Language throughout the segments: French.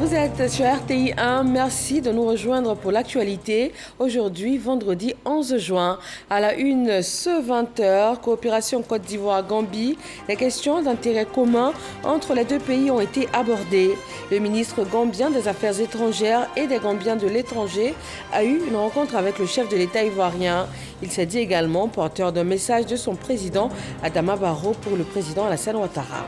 Vous êtes sur RTI 1, merci de nous rejoindre pour l'actualité. Aujourd'hui, vendredi 11 juin, à la une, ce 20h, coopération Côte d'Ivoire-Gambie, les questions d'intérêt commun entre les deux pays ont été abordées. Le ministre gambien des Affaires étrangères et des Gambiens de l'étranger a eu une rencontre avec le chef de l'État ivoirien. Il s'est dit également porteur d'un message de son président Adama Barrow pour le président Alassane Ouattara.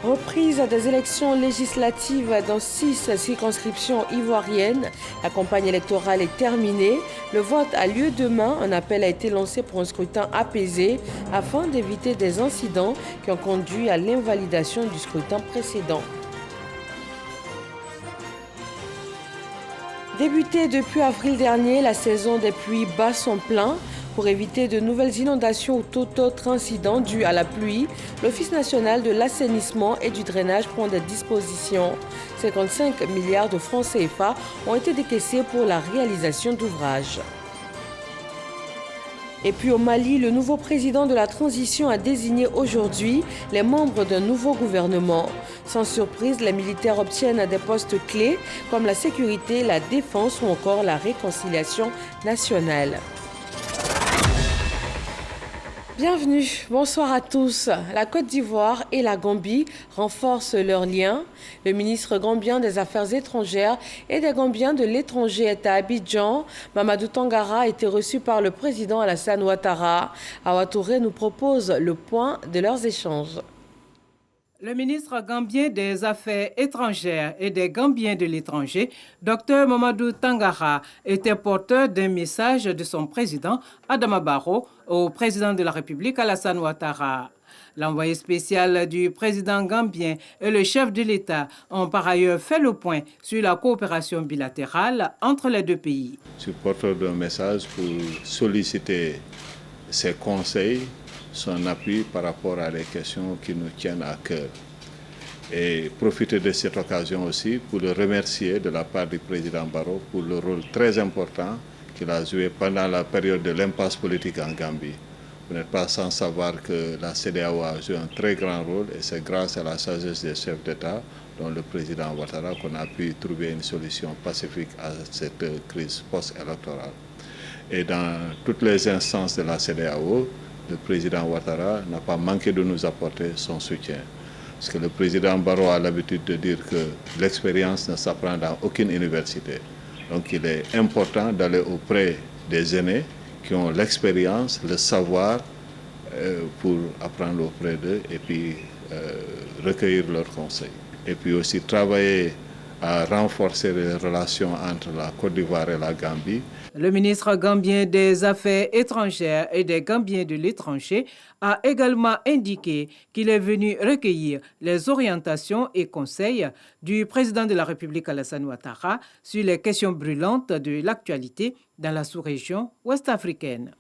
Reprise des élections législatives dans 6 circonscriptions ivoiriennes. La campagne électorale est terminée. Le vote a lieu demain. Un appel a été lancé pour un scrutin apaisé afin d'éviter des incidents qui ont conduit à l'invalidation du scrutin précédent. Débutée depuis avril dernier, la saison des pluies bat son plein. Pour éviter de nouvelles inondations ou tout autre incident dû à la pluie, l'Office national de l'assainissement et du drainage prend des dispositions. 55 milliards de francs CFA ont été décaissés pour la réalisation d'ouvrages. Et puis au Mali, le nouveau président de la transition a désigné aujourd'hui les membres d'un nouveau gouvernement. Sans surprise, les militaires obtiennent des postes clés comme la sécurité, la défense ou encore la réconciliation nationale. Bienvenue, bonsoir à tous. La Côte d'Ivoire et la Gambie renforcent leurs liens. Le ministre gambien des Affaires étrangères et des Gambiens de l'étranger est à Abidjan. Mamadou Tangara a été reçu par le président Alassane Ouattara. Awa Touré nous propose le point de leurs échanges. Le ministre gambien des Affaires étrangères et des Gambiens de l'étranger, Dr Mamadou Tangara, était porteur d'un message de son président Adama Barrow au président de la République Alassane Ouattara. L'envoyé spécial du président gambien et le chef de l'État ont par ailleurs fait le point sur la coopération bilatérale entre les deux pays. Je suis porteur d'un message pour solliciter ses conseils, son appui par rapport à des questions qui nous tiennent à cœur. Et profiter de cette occasion aussi pour le remercier de la part du président Barrow pour le rôle très important qu'il a joué pendant la période de l'impasse politique en Gambie. Vous n'êtes pas sans savoir que la CEDEAO a joué un très grand rôle et c'est grâce à la sagesse des chefs d'État, dont le président Ouattara, qu'on a pu trouver une solution pacifique à cette crise post-électorale. Et dans toutes les instances de la CEDEAO, le président Ouattara n'a pas manqué de nous apporter son soutien. Parce que le président Barrow a l'habitude de dire que l'expérience ne s'apprend dans aucune université. Donc il est important d'aller auprès des aînés qui ont l'expérience, le savoir pour apprendre auprès d'eux et puis recueillir leurs conseils. Et puis aussi travailler à renforcer les relations entre la Côte d'Ivoire et la Gambie. Le ministre gambien des Affaires étrangères et des Gambiens de l'étranger a également indiqué qu'il est venu recueillir les orientations et conseils du président de la République Alassane Ouattara sur les questions brûlantes de l'actualité dans la sous-région ouest-africaine.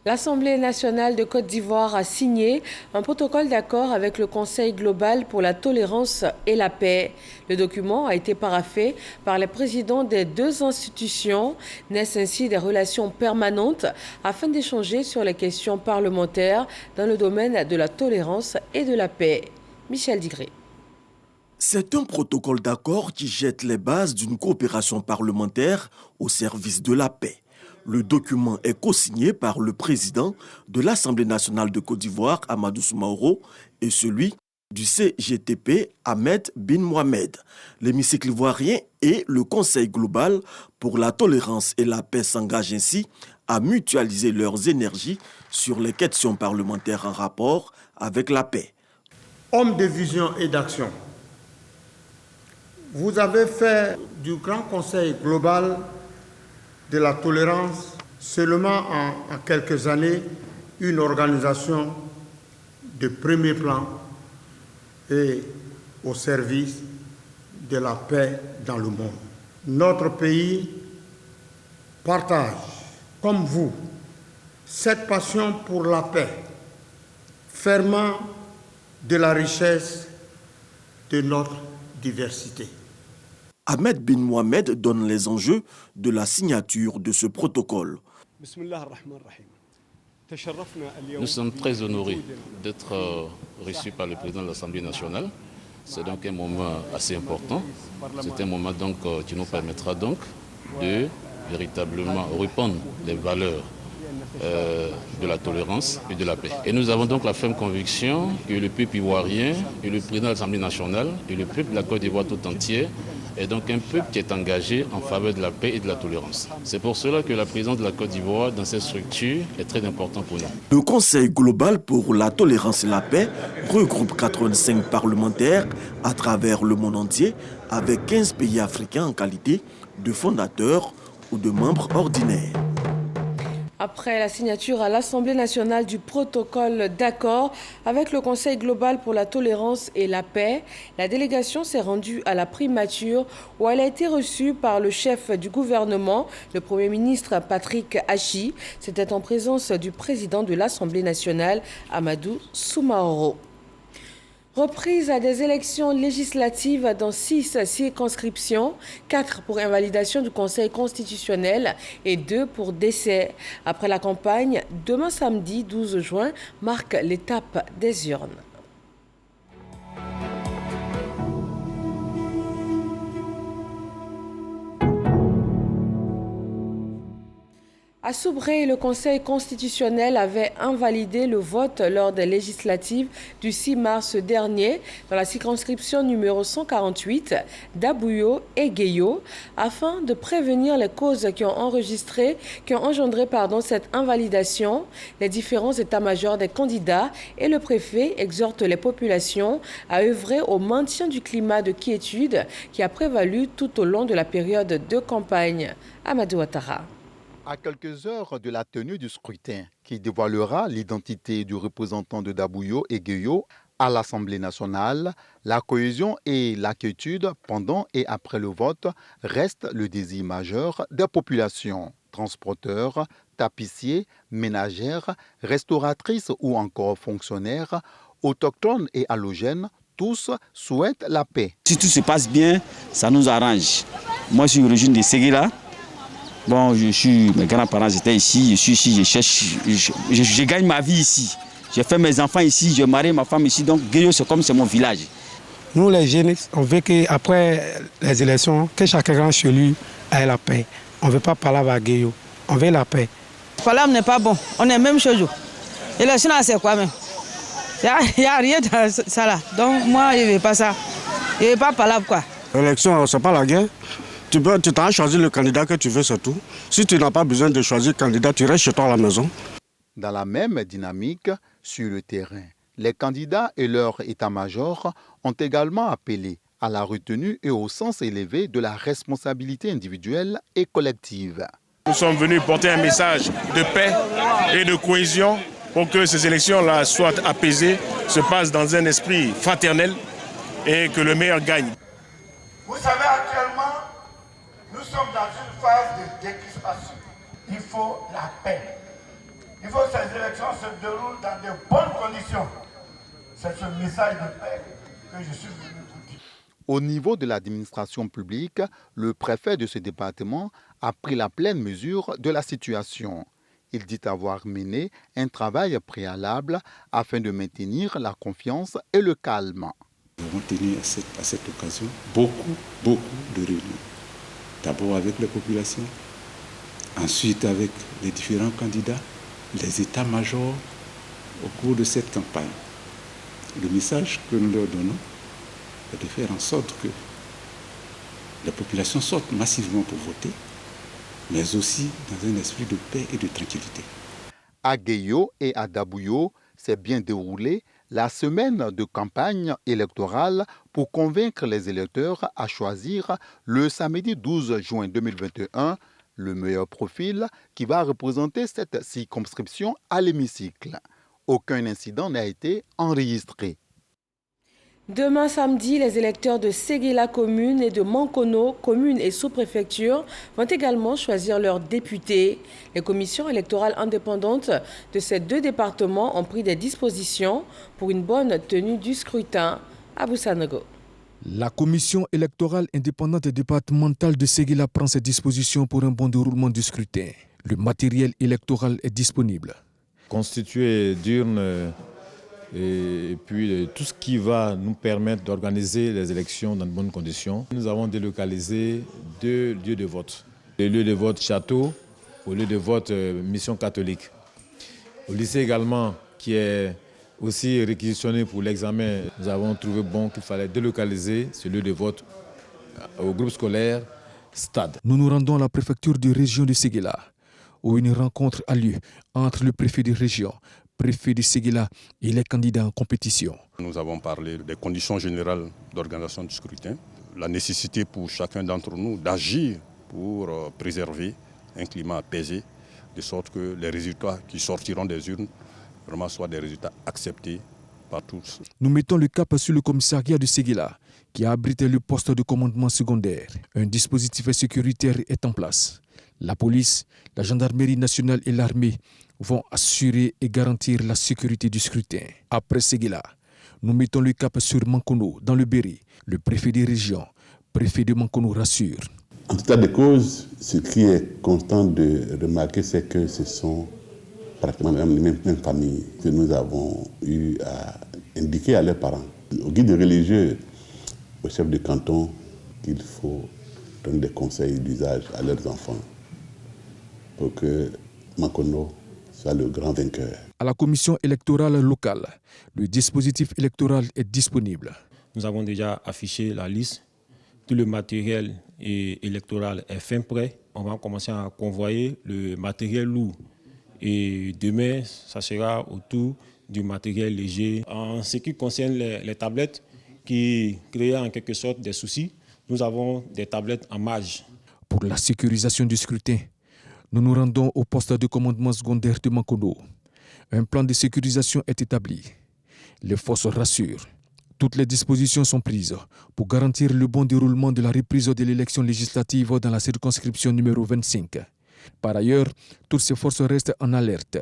L'Assemblée nationale de Côte d'Ivoire a signé un protocole d'accord avec le Conseil global pour la tolérance et la paix. Le document a été paraphé par les présidents des deux institutions, naissent ainsi des relations permanentes afin d'échanger sur les questions parlementaires dans le domaine de la tolérance et de la paix. Michel Digré. C'est un protocole d'accord qui jette les bases d'une coopération parlementaire au service de la paix. Le document est co-signé par le président de l'Assemblée nationale de Côte d'Ivoire, Amadou Soumaoro, et celui du CGTP, Ahmed Bin Mohamed. L'hémicycle ivoirien et le Conseil global pour la tolérance et la paix s'engagent ainsi à mutualiser leurs énergies sur les questions parlementaires en rapport avec la paix. Homme de vision et d'action, vous avez fait du Grand Conseil global de la tolérance seulement en quelques années une organisation de premier plan et au service de la paix dans le monde. Notre pays partage, comme vous, cette passion pour la paix, fermant de la richesse de notre diversité. Ahmed Bin Mohamed donne les enjeux de la signature de ce protocole. Nous sommes très honorés d'être reçus par le président de l'Assemblée nationale C'est donc un moment assez important. C'est un moment donc, qui nous permettra donc de véritablement répandre les valeurs de la tolérance et de la paix. Et nous avons donc la ferme conviction que le peuple ivoirien et le président de l'Assemblée nationale et le peuple de la Côte d'Ivoire tout entier est donc un peuple qui est engagé en faveur de la paix et de la tolérance. C'est pour cela que la présence de la Côte d'Ivoire dans cette structure est très importante pour nous. Le Conseil global pour la tolérance et la paix regroupe 85 parlementaires à travers le monde entier avec 15 pays africains en qualité de fondateurs ou de membres ordinaires. Après la signature à l'Assemblée nationale du protocole d'accord avec le Conseil global pour la tolérance et la paix, la délégation s'est rendue à la primature où elle a été reçue par le chef du gouvernement, le Premier ministre Patrick Achi. C'était en présence du président de l'Assemblée nationale, Amadou Soumaoro. Reprise à des élections législatives dans 6 circonscriptions, 4 pour invalidation du Conseil constitutionnel et 2 pour décès. Après la campagne, demain samedi 12 juin marque l'étape des urnes. À Soubré, le Conseil constitutionnel avait invalidé le vote lors des législatives du 6 mars dernier dans la circonscription numéro 148 d'Abouyo et Guéyo afin de prévenir les causes qui ont engendré cette invalidation. Les différents états-majors des candidats et le préfet exhortent les populations à œuvrer au maintien du climat de quiétude qui a prévalu tout au long de la période de campagne. Amadou Ouattara. À quelques heures de la tenue du scrutin qui dévoilera l'identité du représentant de Dabouyo et Guéyo à l'Assemblée nationale, la cohésion et la quiétude pendant et après le vote restent le désir majeur des populations. Transporteurs, tapissiers, ménagères, restauratrices ou encore fonctionnaires, autochtones et allogènes, tous souhaitent la paix. Si tout se passe bien, ça nous arrange. Moi, je suis originaire de Séguéla. Bon, mes grands-parents étaient ici, je suis ici, je gagne ma vie ici. J'ai fait mes enfants ici, j'ai marié ma femme ici, donc Guéyo, c'est mon village. Nous, les jeunes, on veut qu'après les élections, que chacun chez lui ait la paix. On ne veut pas parler avec Guéyo, on veut la paix. Parler n'est pas bon, on est même chez nous. L'élection, c'est quoi même? Il n'y a rien dans ça là, donc moi, je ne veux pas ça. Je ne veux pas parler quoi. L'élection, ce n'est pas la guerre. Tu t'as choisi le candidat que tu veux, c'est tout. Si tu n'as pas besoin de choisir le candidat, tu restes chez toi à la maison. Dans la même dynamique, sur le terrain, les candidats et leur état-major ont également appelé à la retenue et au sens élevé de la responsabilité individuelle et collective. Nous sommes venus porter un message de paix et de cohésion pour que ces élections-là soient apaisées, se passent dans un esprit fraternel et que le meilleur gagne. Vous savez, actuellement, nous sommes dans une phase de décrispation. Il faut la paix. Il faut que ces élections se déroulent dans de bonnes conditions. C'est ce message de paix que je suis venu vous dire. Au niveau de l'administration publique, le préfet de ce département a pris la pleine mesure de la situation. Il dit avoir mené un travail préalable afin de maintenir la confiance et le calme. Nous avons tenu à cette occasion beaucoup de réunions. D'abord avec les populations, ensuite avec les différents candidats, les états-majors au cours de cette campagne. Le message que nous leur donnons est de faire en sorte que la population sorte massivement pour voter, mais aussi dans un esprit de paix et de tranquillité. À Guéyo et à Dabouyo, s'est bien déroulée la semaine de campagne électorale pour convaincre les électeurs à choisir le samedi 12 juin 2021 le meilleur profil qui va représenter cette circonscription à l'hémicycle. Aucun incident n'a été enregistré. Demain samedi, les électeurs de Séguéla commune et de Mankono, commune et sous-préfecture, vont également choisir leurs députés. Les commissions électorales indépendantes de ces deux départements ont pris des dispositions pour une bonne tenue du scrutin. Abou Sanogo. La commission électorale indépendante et départementale de Séguéla prend ses dispositions pour un bon déroulement du scrutin. Le matériel électoral est disponible. Constitué d'urnes et puis tout ce qui va nous permettre d'organiser les élections dans de bonnes conditions. Nous avons délocalisé 2 lieux de vote. Le lieu de vote château, au lieu de vote mission catholique. Au lycée également, qui est aussi réquisitionné pour l'examen, nous avons trouvé bon qu'il fallait délocaliser ce lieu de vote au groupe scolaire Stade. Nous nous rendons à la préfecture de région de Séguéla, où une rencontre a lieu entre le préfet de région, préfet de Séguéla et les candidats en compétition. Nous avons parlé des conditions générales d'organisation du scrutin, la nécessité pour chacun d'entre nous d'agir pour préserver un climat apaisé, de sorte que les résultats qui sortiront des urnes vraiment soient des résultats acceptés par tous. Nous mettons le cap sur le commissariat de Séguéla, qui a abrité le poste de commandement secondaire. Un dispositif sécuritaire est en place. La police, la gendarmerie nationale et l'armée vont assurer et garantir la sécurité du scrutin. Après Séguéla, nous mettons le cap sur Mankono, dans le Béri. Le préfet des régions, préfet de Mankono, rassure. En tout état de cause, ce qui est constant de remarquer, c'est que ce sont pratiquement les mêmes familles que nous avons eu à indiquer à leurs parents. Au guide religieux, au chef de canton, qu'il faut donner des conseils d'usage à leurs enfants pour que Mankono soit le grand vainqueur. À la commission électorale locale, le dispositif électoral est disponible. Nous avons déjà affiché la liste. Tout le matériel électoral est fin prêt. On va commencer à convoyer le matériel lourd. Et demain, ça sera autour du matériel léger. En ce qui concerne les tablettes qui créaient en quelque sorte des soucis, nous avons des tablettes en marge. Pour la sécurisation du scrutin, nous nous rendons au poste de commandement secondaire de Mankono. Un plan de sécurisation est établi. Les forces rassurent. Toutes les dispositions sont prises pour garantir le bon déroulement de la reprise de l'élection législative dans la circonscription numéro 25. Par ailleurs, toutes ces forces restent en alerte.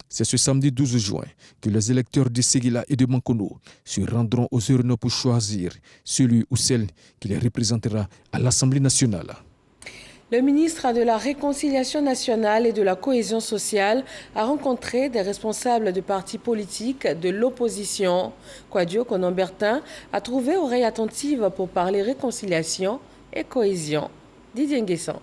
C'est ce samedi 12 juin que les électeurs de Séguéla et de Mankono se rendront aux urnes pour choisir celui ou celle qui les représentera à l'Assemblée nationale. Le ministre de la Réconciliation nationale et de la Cohésion sociale a rencontré des responsables de partis politiques de l'opposition. Kwadio Konombertin a trouvé oreille attentive pour parler réconciliation et cohésion. Didier Nguessan.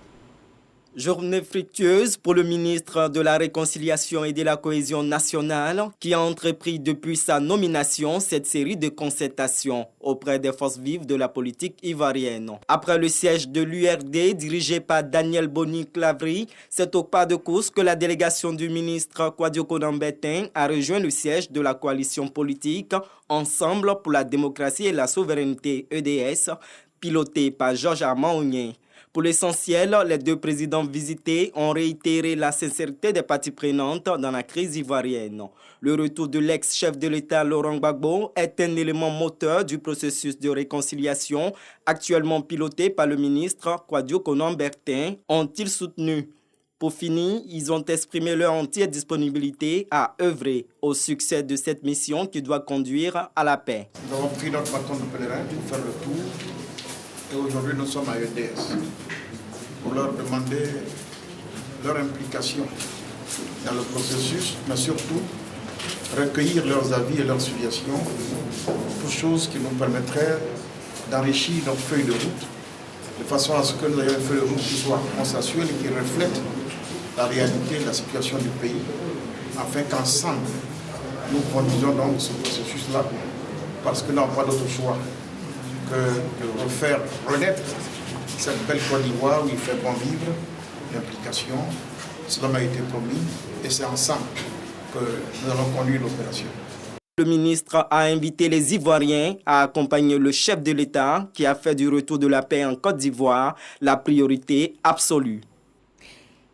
Journée fructueuse pour le ministre de la Réconciliation et de la Cohésion nationale qui a entrepris depuis sa nomination cette série de concertations auprès des forces vives de la politique ivoirienne. Après le siège de l'URD dirigé par Daniel Boni-Clavry, c'est au pas de course que la délégation du ministre Kwadio Konombertin a rejoint le siège de la coalition politique Ensemble pour la démocratie et la souveraineté EDS, pilotée par Georges Armand Ognien. Pour l'essentiel, les deux présidents visités ont réitéré la sincérité des parties prenantes dans la crise ivoirienne. Le retour de l'ex-chef de l'État Laurent Gbagbo est un élément moteur du processus de réconciliation actuellement piloté par le ministre Kwadio Konombertin, ont-ils soutenu. Pour finir, ils ont exprimé leur entière disponibilité à œuvrer au succès de cette mission qui doit conduire à la paix. Nous avons pris notre bâton de pèlerin pour faire le tour. Et aujourd'hui, nous sommes à EDS pour leur demander leur implication dans le processus, mais surtout recueillir leurs avis et leurs suggestions pour choses qui nous permettraient d'enrichir notre feuille de route de façon à ce que nous ayons une feuille de route qui soit consensuelle et qui reflète la réalité de la situation du pays, afin qu'ensemble, nous conduisons donc ce processus-là, parce que nous n'avons pas d'autre choix que de refaire renaître cette belle Côte d'Ivoire où il fait bon vivre, l'implication. Cela m'a été promis et c'est ensemble que nous allons conduire l'opération. Le ministre a invité les Ivoiriens à accompagner le chef de l'État qui a fait du retour de la paix en Côte d'Ivoire la priorité absolue.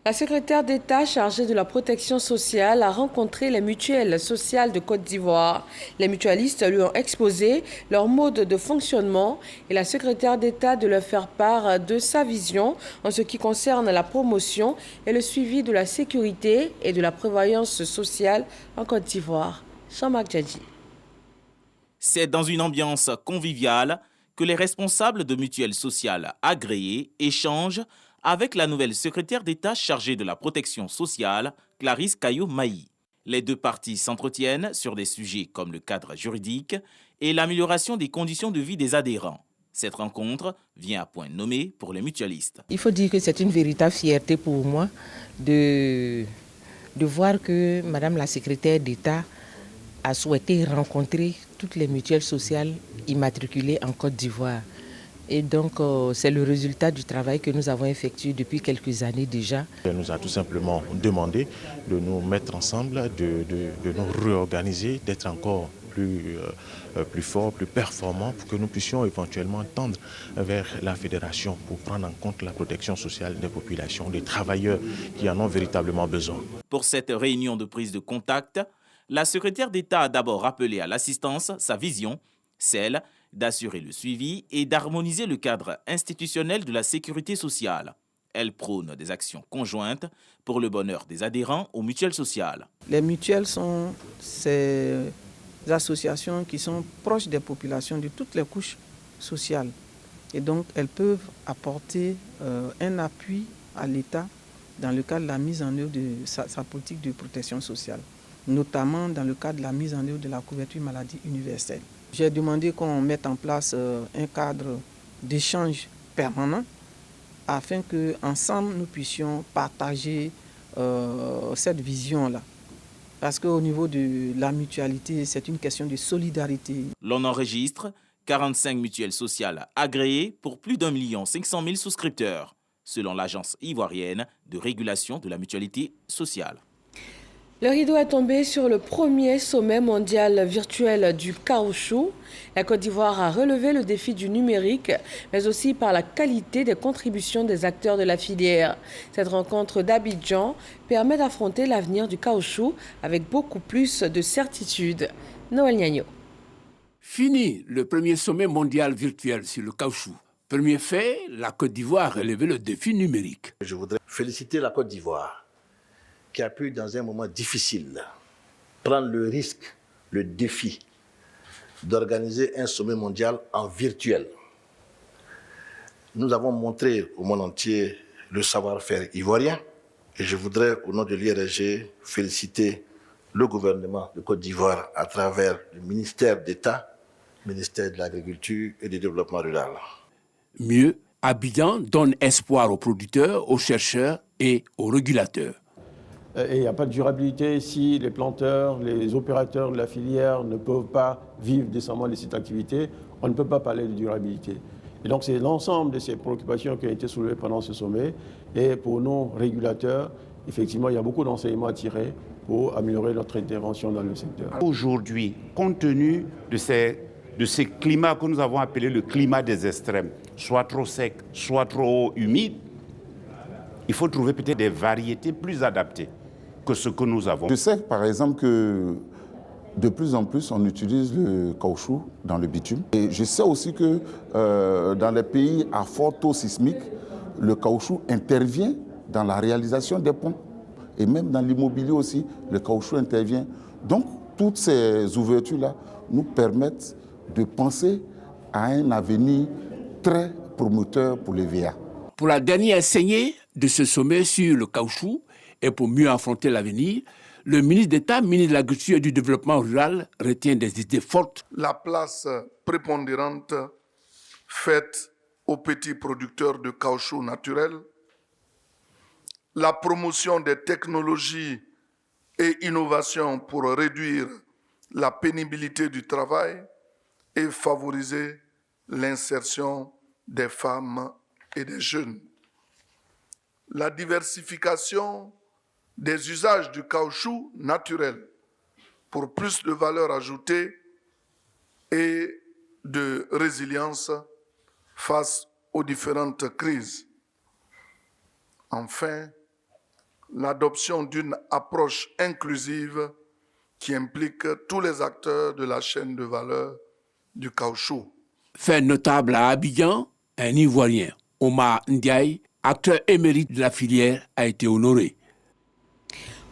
La secrétaire d'État chargée de la protection sociale a rencontré les mutuelles sociales de Côte d'Ivoire. Les mutualistes lui ont exposé leur mode de fonctionnement et la secrétaire d'État de leur faire part de sa vision en ce qui concerne la promotion et le suivi de la sécurité et de la prévoyance sociale en Côte d'Ivoire. Jean-Marc Djadji. C'est dans une ambiance conviviale que les responsables de mutuelles sociales agréées échangent avec la nouvelle secrétaire d'État chargée de la protection sociale, Clarisse Caillot-Mailly. Les deux parties s'entretiennent sur des sujets comme le cadre juridique et l'amélioration des conditions de vie des adhérents. Cette rencontre vient à point nommé pour les mutualistes. Il faut dire que c'est une véritable fierté pour moi de voir que Madame la secrétaire d'État a souhaité rencontrer toutes les mutuelles sociales immatriculées en Côte d'Ivoire. Et donc, c'est le résultat du travail que nous avons effectué depuis quelques années déjà. Elle nous a tout simplement demandé de nous mettre ensemble, de nous réorganiser, d'être encore plus forts, plus performants pour que nous puissions éventuellement tendre vers la fédération pour prendre en compte la protection sociale des populations, des travailleurs qui en ont véritablement besoin. Pour cette réunion de prise de contact, la secrétaire d'État a d'abord rappelé à l'assistance sa vision, celle d'assurer le suivi et d'harmoniser le cadre institutionnel de la sécurité sociale. Elle prône des actions conjointes pour le bonheur des adhérents aux mutuelles sociales. Les mutuelles sont ces associations qui sont proches des populations de toutes les couches sociales. Et donc, elles peuvent apporter un appui à l'État dans le cadre de la mise en œuvre de sa politique de protection sociale, notamment dans le cadre de la mise en œuvre de la couverture maladie universelle. J'ai demandé qu'on mette en place un cadre d'échange permanent afin qu'ensemble nous puissions partager cette vision-là. Parce qu'au niveau de la mutualité, c'est une question de solidarité. L'on enregistre 45 mutuelles sociales agréées pour plus d'1 500 000 souscripteurs, selon l'Agence ivoirienne de régulation de la mutualité sociale. Le rideau est tombé sur le premier sommet mondial virtuel du caoutchouc. La Côte d'Ivoire a relevé le défi du numérique, mais aussi par la qualité des contributions des acteurs de la filière. Cette rencontre d'Abidjan permet d'affronter l'avenir du caoutchouc avec beaucoup plus de certitude. Noël Niagno. Fini le premier sommet mondial virtuel sur le caoutchouc. Premier fait, la Côte d'Ivoire a relevé le défi numérique. Je voudrais féliciter la Côte d'Ivoire qui a pu, dans un moment difficile, prendre le risque, le défi d'organiser un sommet mondial en virtuel. Nous avons montré au monde entier le savoir-faire ivoirien et je voudrais, au nom de l'IRG, féliciter le gouvernement de Côte d'Ivoire à travers le ministère d'État, le ministère de l'Agriculture et du Développement rural. Mieux, Abidjan donne espoir aux producteurs, aux chercheurs et aux régulateurs. Et il n'y a pas de durabilité si les planteurs, les opérateurs de la filière ne peuvent pas vivre décemment de cette activité. On ne peut pas parler de durabilité. Et donc c'est l'ensemble de ces préoccupations qui ont été soulevées pendant ce sommet. Et pour nos régulateurs, effectivement, il y a beaucoup d'enseignements à tirer pour améliorer notre intervention dans le secteur. Aujourd'hui, compte tenu de ces climats que nous avons appelés le climat des extrêmes, soit trop sec, soit trop humide, il faut trouver peut-être des variétés plus adaptées que ce que nous avons. Je sais par exemple que de plus en plus on utilise le caoutchouc dans le bitume. Et je sais aussi que dans les pays à fort taux sismique, le caoutchouc intervient dans la réalisation des ponts. Et même dans l'immobilier aussi, le caoutchouc intervient. Donc toutes ces ouvertures-là nous permettent de penser à un avenir très promoteur pour les VA. Pour la dernière saignée de ce sommet sur le caoutchouc et pour mieux affronter l'avenir, le ministre d'État, ministre de l'Agriculture et du Développement rural, retient des idées fortes. La place prépondérante faite aux petits producteurs de caoutchouc naturel, la promotion des technologies et innovations pour réduire la pénibilité du travail et favoriser l'insertion des femmes et des jeunes. La diversification des usages du caoutchouc naturel pour plus de valeur ajoutée et de résilience face aux différentes crises. Enfin, l'adoption d'une approche inclusive qui implique tous les acteurs de la chaîne de valeur du caoutchouc. Fait notable à Abidjan, un Ivoirien, Omar Ndiaye, acteur émérite de la filière, a été honoré.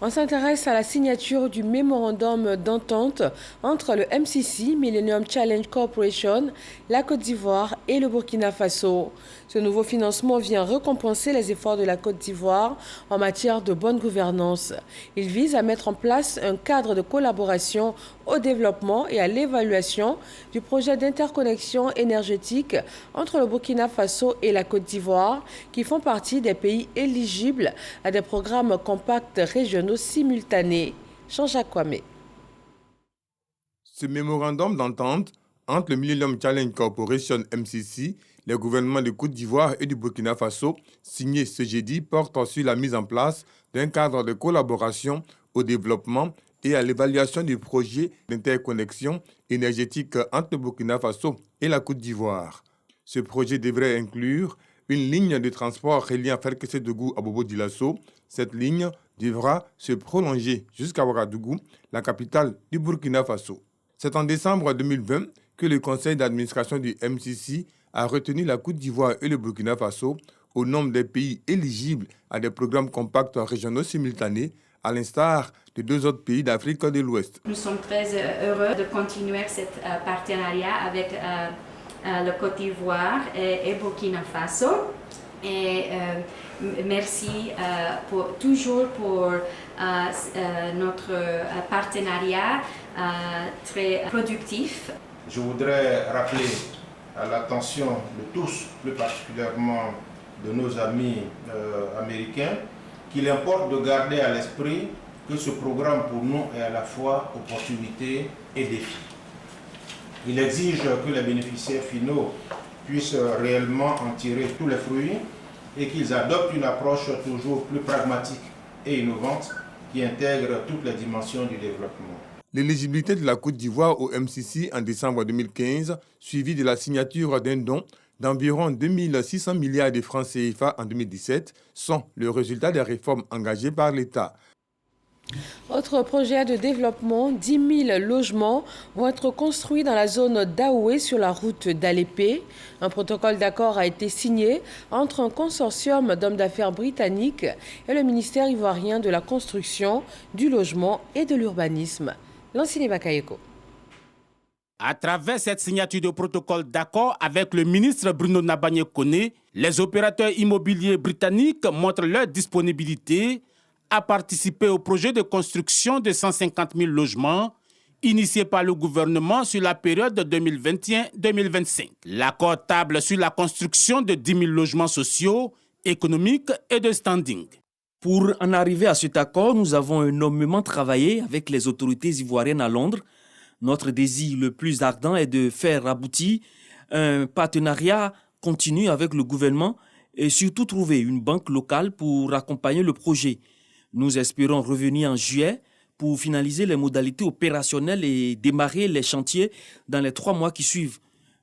On s'intéresse à la signature du mémorandum d'entente entre le MCC, Millennium Challenge Corporation, la Côte d'Ivoire et le Burkina Faso. Ce nouveau financement vient récompenser les efforts de la Côte d'Ivoire en matière de bonne gouvernance. Il vise à mettre en place un cadre de collaboration au développement et à l'évaluation du projet d'interconnexion énergétique entre le Burkina Faso et la Côte d'Ivoire, qui font partie des pays éligibles à des programmes compacts régionaux simultanés. Jean-Jacques Kwame. Ce mémorandum d'entente entre le Millennium Challenge Corporation MCC, les gouvernements de Côte d'Ivoire et du Burkina Faso, signé ce jeudi, porte sur la mise en place d'un cadre de collaboration au développement et à l'évaluation du projet d'interconnexion énergétique entre le Burkina Faso et la Côte d'Ivoire. Ce projet devrait inclure une ligne de transport reliant Ferkessédougou à Bobo-Dioulasso. Cette ligne devra se prolonger jusqu'à Ouagadougou, la capitale du Burkina Faso. C'est en décembre 2020 que le conseil d'administration du MCC a retenu la Côte d'Ivoire et le Burkina Faso au nombre des pays éligibles à des programmes compacts régionaux simultanés, à l'instar de 2 autres pays d'Afrique de l'Ouest. Nous sommes très heureux de continuer ce partenariat avec la Côte d'Ivoire et Burkina Faso. Et merci toujours pour notre partenariat très productif. Je voudrais rappeler à l'attention de tous, plus particulièrement de nos amis américains, qu'il importe de garder à l'esprit que ce programme pour nous est à la fois opportunité et défi. Il exige que les bénéficiaires finaux puissent réellement en tirer tous les fruits et qu'ils adoptent une approche toujours plus pragmatique et innovante qui intègre toutes les dimensions du développement. L'éligibilité de la Côte d'Ivoire au MCC en décembre 2015, suivie de la signature d'un don d'environ 2600 milliards de francs CFA en 2017, sont le résultat des réformes engagées par l'État. Autre projet de développement, 10 000 logements vont être construits dans la zone d'Aoué sur la route d'Alépé. Un protocole d'accord a été signé entre un consortium d'hommes d'affaires britanniques et le ministère ivoirien de la construction, du logement et de l'urbanisme. Lansine Bakayeko. À travers cette signature de protocole d'accord avec le ministre Bruno Nabagné-Koné, les opérateurs immobiliers britanniques montrent leur disponibilité à participer au projet de construction de 150 000 logements initié par le gouvernement sur la période 2021-2025. L'accord table sur la construction de 10 000 logements sociaux, économiques et de standing. Pour en arriver à cet accord, nous avons énormément travaillé avec les autorités ivoiriennes à Londres. Notre désir le plus ardent est de faire aboutir un partenariat continu avec le gouvernement et surtout trouver une banque locale pour accompagner le projet. Nous espérons revenir en juillet pour finaliser les modalités opérationnelles et démarrer les chantiers dans les 3 mois qui suivent.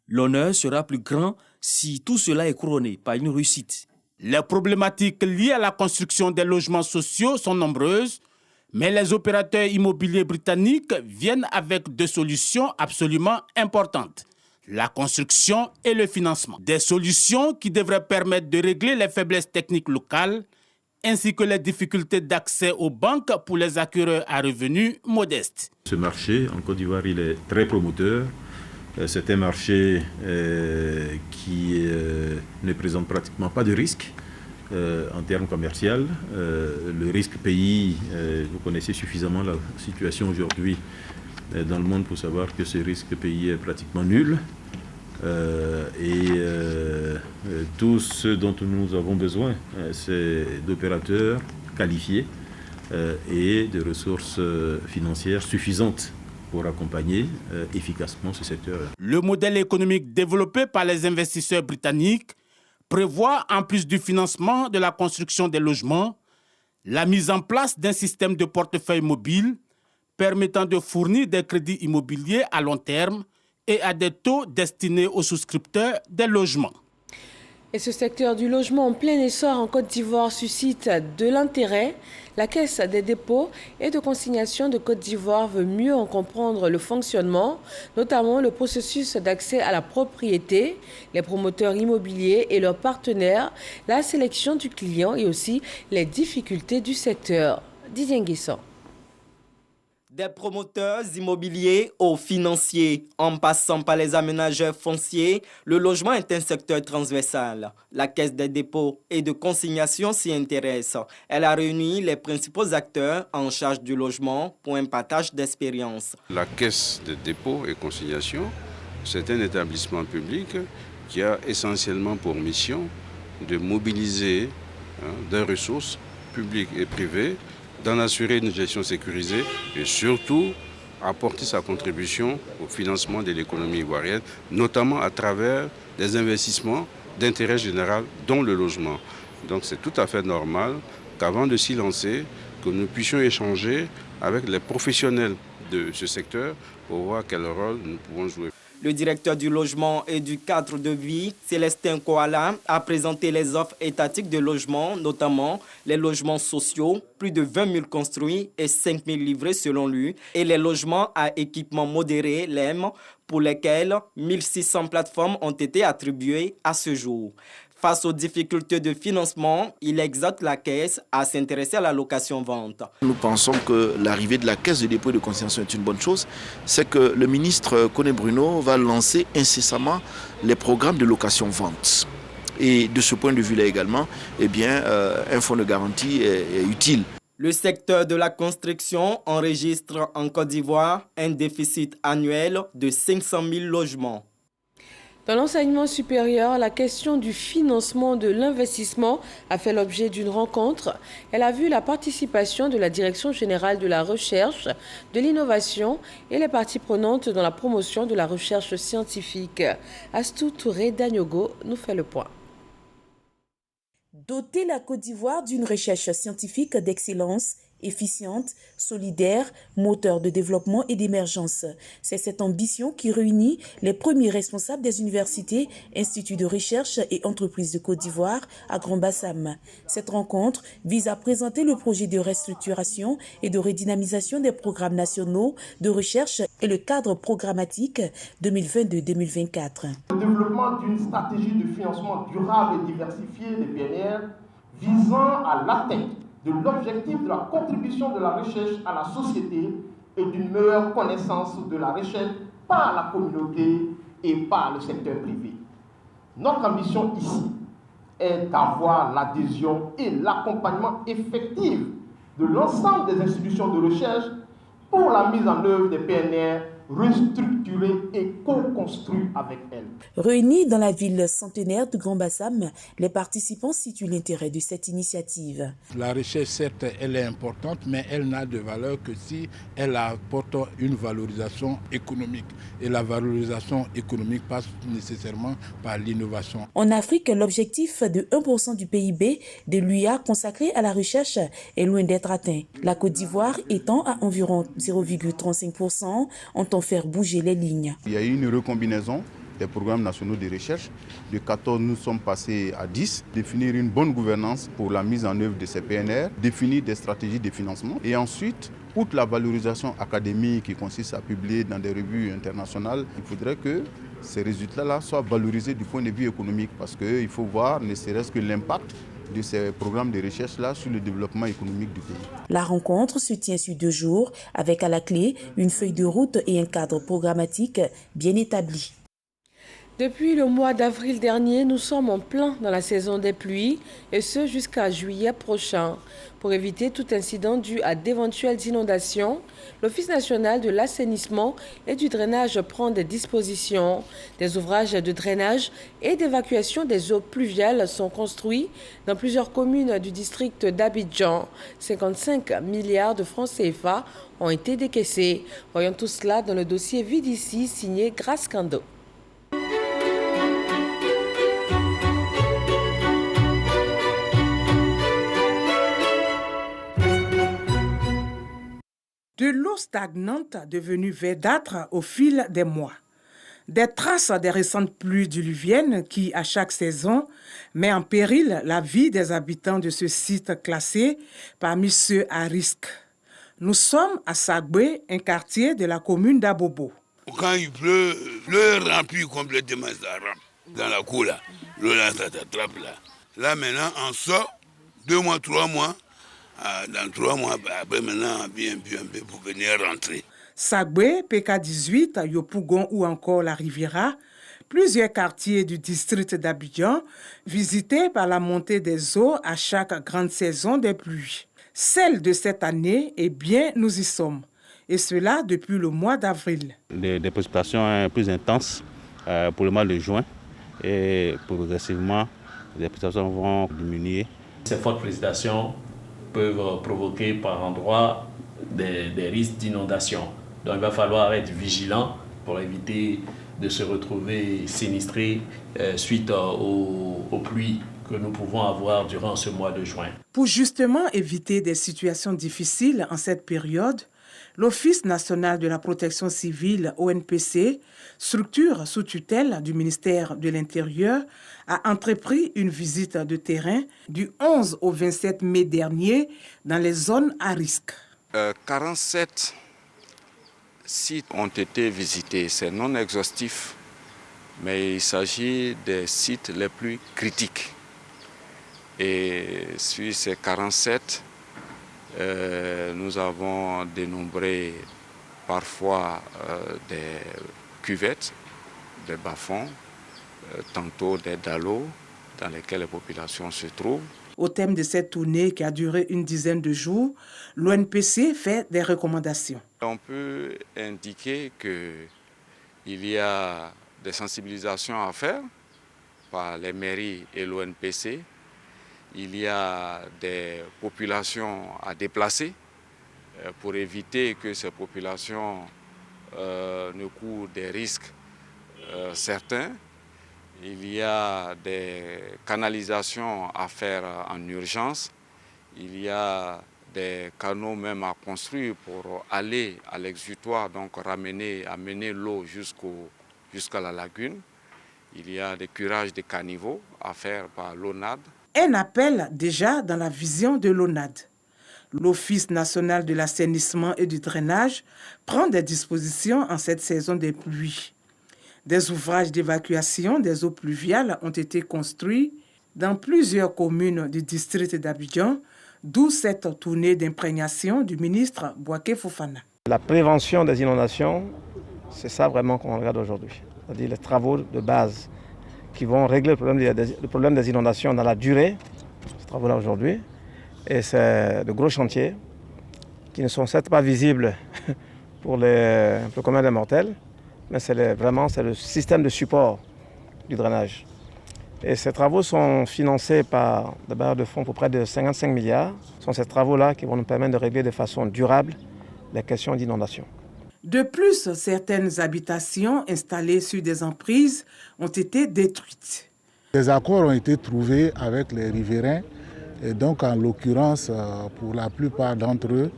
L'honneur sera plus grand si tout cela est couronné par une réussite. Les problématiques liées à la construction des logements sociaux sont nombreuses, mais les opérateurs immobiliers britanniques viennent avec 2 solutions absolument importantes: la construction et le financement. Des solutions qui devraient permettre de régler les faiblesses techniques locales ainsi que les difficultés d'accès aux banques pour les acquéreurs à revenus modestes. Ce marché, en Côte d'Ivoire, il est très promoteur. C'est un marché qui ne présente pratiquement pas de risque en termes commerciaux. Le risque pays, vous connaissez suffisamment la situation aujourd'hui dans le monde pour savoir que ce risque pays est pratiquement nul. Tout ce dont nous avons besoin, c'est d'opérateurs qualifiés et de ressources financières suffisantes pour accompagner efficacement ce secteur. Le modèle économique développé par les investisseurs britanniques prévoit, en plus du financement de la construction des logements, la mise en place d'un système de portefeuille mobile permettant de fournir des crédits immobiliers à long terme et à des taux destinés aux souscripteurs des logements. Et ce secteur du logement en plein essor en Côte d'Ivoire suscite de l'intérêt. La Caisse des dépôts et de consignation de Côte d'Ivoire veut mieux en comprendre le fonctionnement, notamment le processus d'accès à la propriété, les promoteurs immobiliers et leurs partenaires, la sélection du client et aussi les difficultés du secteur. Didier Nguisson. Des promoteurs immobiliers aux financiers, en passant par les aménageurs fonciers, le logement est un secteur transversal. La Caisse des dépôts et de consignation s'y intéresse. Elle a réuni les principaux acteurs en charge du logement pour un partage d'expérience. La Caisse des dépôts et consignation, c'est un établissement public qui a essentiellement pour mission de mobiliser des ressources publiques et privées, d'en assurer une gestion sécurisée et surtout apporter sa contribution au financement de l'économie ivoirienne, notamment à travers des investissements d'intérêt général, dont le logement. Donc c'est tout à fait normal qu'avant de s'y lancer, que nous puissions échanger avec les professionnels de ce secteur pour voir quel rôle nous pouvons jouer. Le directeur du logement et du cadre de vie, Célestin Koala, a présenté les offres étatiques de logement, notamment les logements sociaux, plus de 20 000 construits et 5 000 livrés selon lui, et les logements à équipement modéré, LEM, pour lesquels 1600 plateformes ont été attribuées à ce jour. Face aux difficultés de financement, il exhorte la Caisse à s'intéresser à la location-vente. Nous pensons que l'arrivée de la Caisse de dépôt et de consignation est une bonne chose. C'est que le ministre Koné Bruno va lancer incessamment les programmes de location-vente. Et de ce point de vue-là également, un fonds de garantie est utile. Le secteur de la construction enregistre en Côte d'Ivoire un déficit annuel de 500 000 logements. Dans l'enseignement supérieur, la question du financement de l'investissement a fait l'objet d'une rencontre. Elle a vu la participation de la Direction générale de la recherche, de l'innovation et les parties prenantes dans la promotion de la recherche scientifique. Astou Touré Danyogo nous fait le point. Doter la Côte d'Ivoire d'une recherche scientifique d'excellence, efficiente, solidaire, moteur de développement et d'émergence. C'est cette ambition qui réunit les premiers responsables des universités, instituts de recherche et entreprises de Côte d'Ivoire à Grand-Bassam. Cette rencontre vise à présenter le projet de restructuration et de redynamisation des programmes nationaux de recherche et le cadre programmatique 2022-2024. Le développement d'une stratégie de financement durable et diversifié des PNR visant à l'atteinte de l'objectif de la contribution de la recherche à la société et d'une meilleure connaissance de la recherche par la communauté et par le secteur privé. Notre ambition ici est d'avoir l'adhésion et l'accompagnement effectif de l'ensemble des institutions de recherche pour la mise en œuvre des PNR restructurés et co-construits avec elles. Réunis dans la ville centenaire de Grand-Bassam, les participants situent l'intérêt de cette initiative. La recherche, certes, elle est importante, mais elle n'a de valeur que si elle apporte une valorisation économique. Et la valorisation économique passe nécessairement par l'innovation. En Afrique, l'objectif de 1% du PIB de l'UA consacré à la recherche est loin d'être atteint. La Côte d'Ivoire étant à environ 0,35%, entend faire bouger les lignes. Il y a eu une recombinaison des programmes nationaux de recherche. De 14, nous sommes passés à 10. Définir une bonne gouvernance pour la mise en œuvre de ces PNR, définir des stratégies de financement et ensuite, outre la valorisation académique qui consiste à publier dans des revues internationales, il faudrait que ces résultats-là soient valorisés du point de vue économique parce qu'il faut voir ne serait-ce que l'impact de ces programmes de recherche-là sur le développement économique du pays. La rencontre se tient sur 2 jours avec à la clé une feuille de route et un cadre programmatique bien établi. Depuis le mois d'avril dernier, nous sommes en plein dans la saison des pluies et ce jusqu'à juillet prochain. Pour éviter tout incident dû à d'éventuelles inondations, l'Office national de l'assainissement et du drainage prend des dispositions. Des ouvrages de drainage et d'évacuation des eaux pluviales sont construits dans plusieurs communes du district d'Abidjan. 55 milliards de francs CFA ont été décaissés. Voyons tout cela dans le dossier Vide ici signé Grace Kando. De l'eau stagnante devenue verdâtre au fil des mois. Des traces des récentes pluies diluviennes qui, à chaque saison, met en péril la vie des habitants de ce site classé parmi ceux à risque. Nous sommes à Sagbé, un quartier de la commune d'Abobo. Quand il pleut, l'eau remplit complètement sa rampe dans la cour là. L'eau là, ça t'attrape là. Là maintenant, on sort, 2 mois, 3 mois, Dans 3 mois, après maintenant, un peu pour venir rentrer. Sagbe, PK18, Yopougon ou encore la Riviera, plusieurs quartiers du district d'Abidjan, visités par la montée des eaux à chaque grande saison des pluies. Celle de cette année, eh bien, nous y sommes. Et cela depuis le mois d'avril. Des précipitations plus intenses pour le mois de juin et progressivement, les précipitations vont diminuer. Ces fortes précipitations peuvent provoquer par endroits des risques d'inondation. Donc il va falloir être vigilant pour éviter de se retrouver sinistré suite aux pluies que nous pouvons avoir durant ce mois de juin. Pour justement éviter des situations difficiles en cette période, l'Office national de la protection civile, ONPC, structure sous tutelle du ministère de l'Intérieur, a entrepris une visite de terrain du 11 au 27 mai dernier dans les zones à risque. 47 sites ont été visités. C'est non exhaustif, mais il s'agit des sites les plus critiques. Et sur ces 47, nous avons dénombré parfois des cuvettes, des bas-fonds, tantôt des dallots dans lesquels les populations se trouvent. Au thème de cette tournée qui a duré une dizaine de jours, l'ONPC fait des recommandations. On peut indiquer qu'il y a des sensibilisations à faire par les mairies et l'ONPC. Il y a des populations à déplacer pour éviter que ces populations ne courent des risques certains. Il y a des canalisations à faire en urgence. Il y a des canaux même à construire pour aller à l'exutoire, donc amener l'eau jusqu'à la lagune. Il y a des curages de caniveaux à faire par l'ONAD. Un appel déjà dans la vision de l'ONAD. L'Office national de l'assainissement et du drainage prend des dispositions en cette saison des pluies. Des ouvrages d'évacuation des eaux pluviales ont été construits dans plusieurs communes du district d'Abidjan, d'où cette tournée d'imprégnation du ministre Bouaké Fofana. La prévention des inondations, c'est ça vraiment qu'on regarde aujourd'hui. C'est-à-dire les travaux de base qui vont régler le problème des inondations dans la durée, ces travaux-là aujourd'hui. Et c'est de gros chantiers qui ne sont certes pas visibles pour le commun des mortels, mais c'est le système de support du drainage. Et ces travaux sont financés par des bailleurs de fonds pour près de 55 milliards. Ce sont ces travaux-là qui vont nous permettre de régler de façon durable les questions d'inondation. De plus, certaines habitations installées sur des emprises ont été détruites. Des accords ont été trouvés avec les riverains et donc en l'occurrence pour la plupart d'entre eux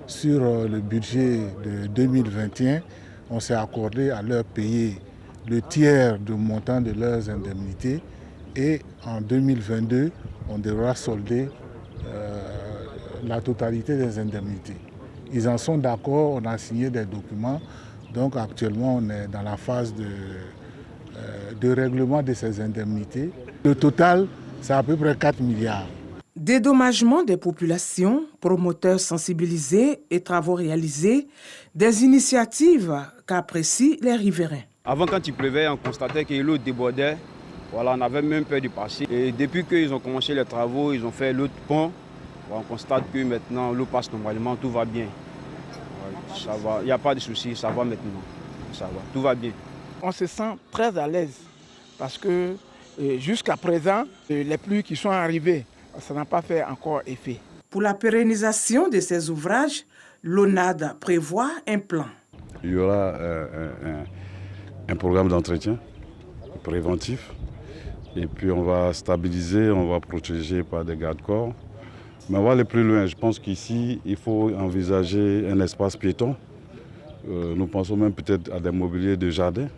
sur le budget de 2021, on s'est accordé à leur payer le tiers du montant de leurs indemnités et en 2022, on devra solder la totalité des indemnités. Ils en sont d'accord, on a signé des documents, donc actuellement on est dans la phase de règlement de ces indemnités. Le total, c'est à peu près 4 milliards. Dédommagement des populations, promoteurs sensibilisés et travaux réalisés, des initiatives qu'apprécient les riverains. Avant, quand il pleuvait, on constatait que l'eau débordait. Voilà, on avait même peur de passer. Et depuis qu'ils ont commencé les travaux, ils ont fait l'autre pont. On constate que maintenant l'eau passe normalement, tout va bien. Ça va, il n'y a pas de souci, ça va maintenant. Ça va, tout va bien. On se sent très à l'aise parce que jusqu'à présent, les pluies qui sont arrivées, ça n'a pas fait encore effet. Pour la pérennisation de ces ouvrages, l'ONAD prévoit un plan. Il y aura un programme d'entretien préventif et puis on va stabiliser, on va protéger par des garde-corps. Mais on va aller plus loin. Je pense qu'ici, il faut envisager un espace piéton. Nous pensons même peut-être à des mobiliers de jardin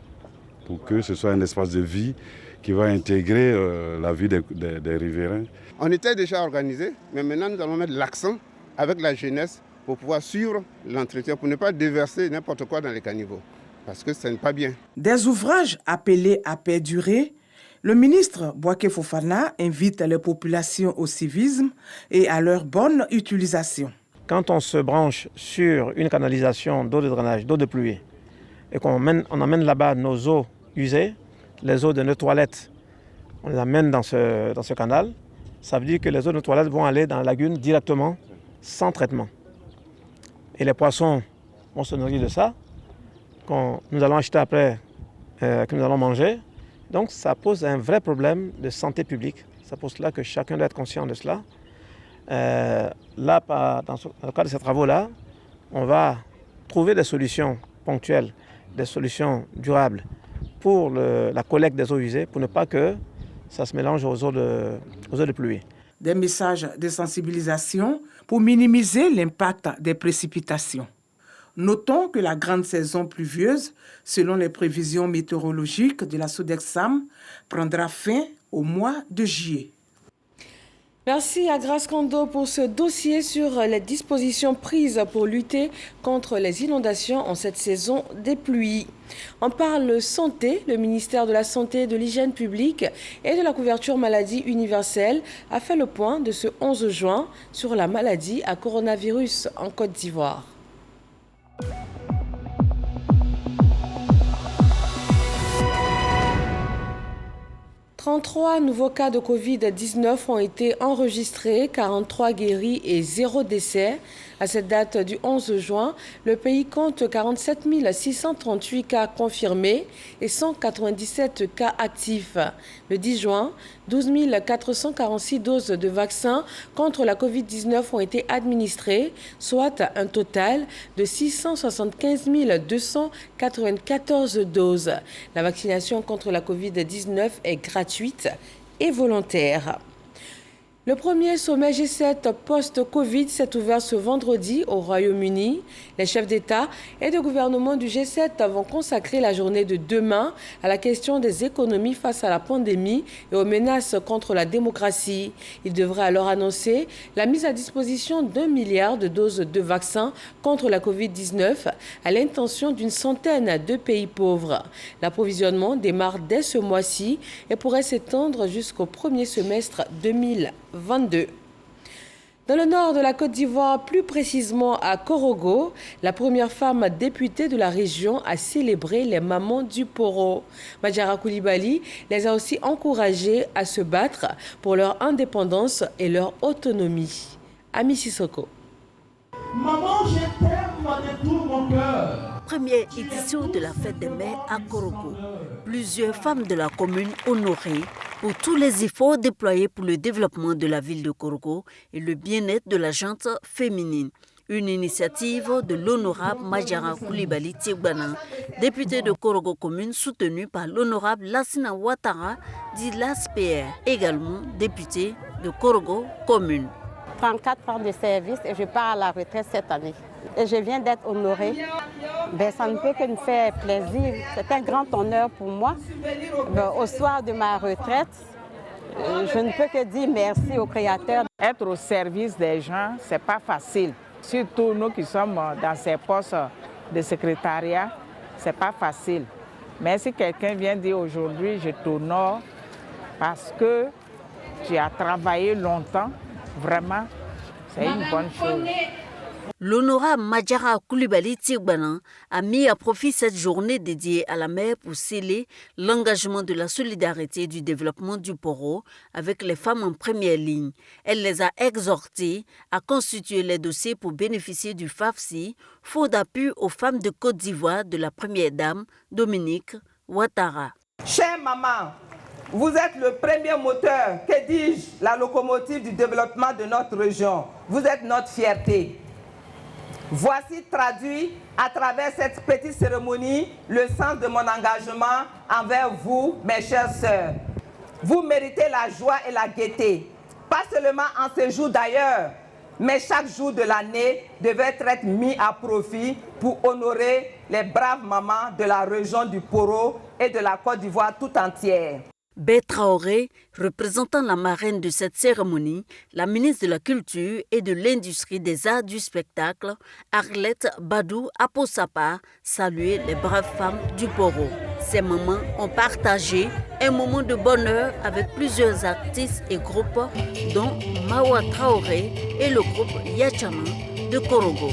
pour que ce soit un espace de vie qui va intégrer la vie des riverains. On était déjà organisé, mais maintenant nous allons mettre l'accent avec la jeunesse pour pouvoir suivre l'entretien, pour ne pas déverser n'importe quoi dans les caniveaux, parce que ce n'est pas bien. Des ouvrages appelés à perdurer Le ministre Bouaké Fofana invite les populations au civisme et à leur bonne utilisation. Quand on se branche sur une canalisation d'eau de drainage, d'eau de pluie, et qu'on emmène là-bas nos eaux usées, les eaux de nos toilettes, on les amène dans ce canal, ça veut dire que les eaux de nos toilettes vont aller dans la lagune directement, sans traitement. Et les poissons vont se nourrir de ça, qu'on nous allons acheter après, que nous allons manger. Donc ça pose un vrai problème de santé publique. Ça pose là que chacun doit être conscient de cela. Là, dans le cadre de ces travaux-là, on va trouver des solutions ponctuelles, des solutions durables pour la collecte des eaux usées, pour ne pas que ça se mélange aux eaux de pluie. Des messages de sensibilisation pour minimiser l'impact des précipitations. Notons que la grande saison pluvieuse, selon les prévisions météorologiques de la Sodexam, prendra fin au mois de juillet. Merci à Grace Kondo pour ce dossier sur les dispositions prises pour lutter contre les inondations en cette saison des pluies. On parle santé. Le ministère de la Santé, de l'Hygiène publique et de la couverture maladie universelle a fait le point de ce 11 juin sur la maladie à coronavirus en Côte d'Ivoire. « 33 nouveaux cas de Covid-19 ont été enregistrés, 43 guéris et 0 décès. À cette date du 11 juin, le pays compte 47 638 cas confirmés et 197 cas actifs. Le 10 juin, 12 446 doses de vaccins contre la Covid-19 ont été administrées, soit un total de 675 294 doses. La vaccination contre la Covid-19 est gratuite et volontaire. Le premier sommet G7 post-Covid s'est ouvert ce vendredi au Royaume-Uni. Les chefs d'État et de gouvernement du G7 vont consacrer la journée de demain à la question des économies face à la pandémie et aux menaces contre la démocratie. Ils devraient alors annoncer la mise à disposition d'1 milliard de doses de vaccins contre la Covid-19 à l'intention d'une centaine de pays pauvres. L'approvisionnement démarre dès ce mois-ci et pourrait s'étendre jusqu'au premier semestre 2022. Dans le nord de la Côte d'Ivoire, plus précisément à Korogo, la première femme députée de la région a célébré les mamans du Poro. Madjara Koulibaly les a aussi encouragées à se battre pour leur indépendance et leur autonomie. Ami Sissoko. Maman, je t'aime de tout mon cœur. Première édition de la fête des mères à Korogo. Plusieurs femmes de la commune honorées pour tous les efforts déployés pour le développement de la ville de Korogo et le bien-être de la gente féminine. Une initiative de l'honorable Madjara Koulibaly Tiegbana, députée de Korogo commune, soutenue par l'honorable Lassina Ouattara, dit l'ASPR, également députée de Korogo commune. 34 ans de service et je pars à la retraite cette année. Et je viens d'être honorée. Ça ne peut que me faire plaisir. C'est un grand honneur pour moi. Au soir de ma retraite, je ne peux que dire merci au Créateur. Être au service des gens, ce n'est pas facile. Surtout nous qui sommes dans ces postes de secrétariat, ce n'est pas facile. Mais si quelqu'un vient dire aujourd'hui, je t'honore parce que tu as travaillé longtemps, vraiment, c'est une bonne chose. L'honorable Madjara Koulibaly Tiegbana a mis à profit cette journée dédiée à la mère pour sceller l'engagement de la solidarité et du développement du Poro avec les femmes en première ligne. Elle les a exhortées à constituer les dossiers pour bénéficier du FAFSI, fonds d'appui aux femmes de Côte d'Ivoire de la première dame Dominique Ouattara. Chère maman, vous êtes le premier moteur, que dis-je, la locomotive du développement de notre région. Vous êtes notre fierté. Voici traduit à travers cette petite cérémonie le sens de mon engagement envers vous, mes chères sœurs. Vous méritez la joie et la gaieté, pas seulement en ce jour d'ailleurs, mais chaque jour de l'année devait être mis à profit pour honorer les braves mamans de la région du Poro et de la Côte d'Ivoire tout entière. Bé Traoré, représentant la marraine de cette cérémonie, la ministre de la Culture et de l'Industrie des Arts du Spectacle, Arlette Badou, a pour sa part salué les braves femmes du Poro. Ces mamans ont partagé un moment de bonheur avec plusieurs artistes et groupes, dont Mawa Traoré et le groupe Yachama de Korogo.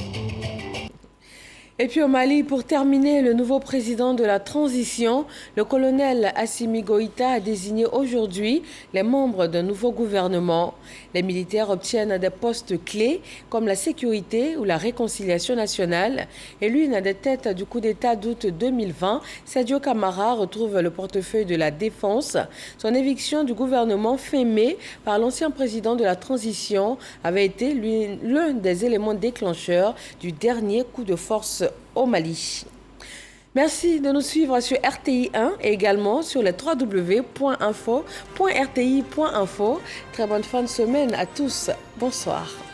Et puis au Mali, pour terminer, le nouveau président de la transition, le colonel Assimi Goïta, a désigné aujourd'hui les membres d'un nouveau gouvernement. Les militaires obtiennent des postes clés comme la sécurité ou la réconciliation nationale. Et l'une des têtes du coup d'État d'août 2020, Sadio Camara, retrouve le portefeuille de la défense. Son éviction du gouvernement fin mai par l'ancien président de la transition avait été l'un des éléments déclencheurs du dernier coup de force au Mali. Merci de nous suivre sur RTI 1 et également sur le www.info.rti.info. Très bonne fin de semaine à tous. Bonsoir.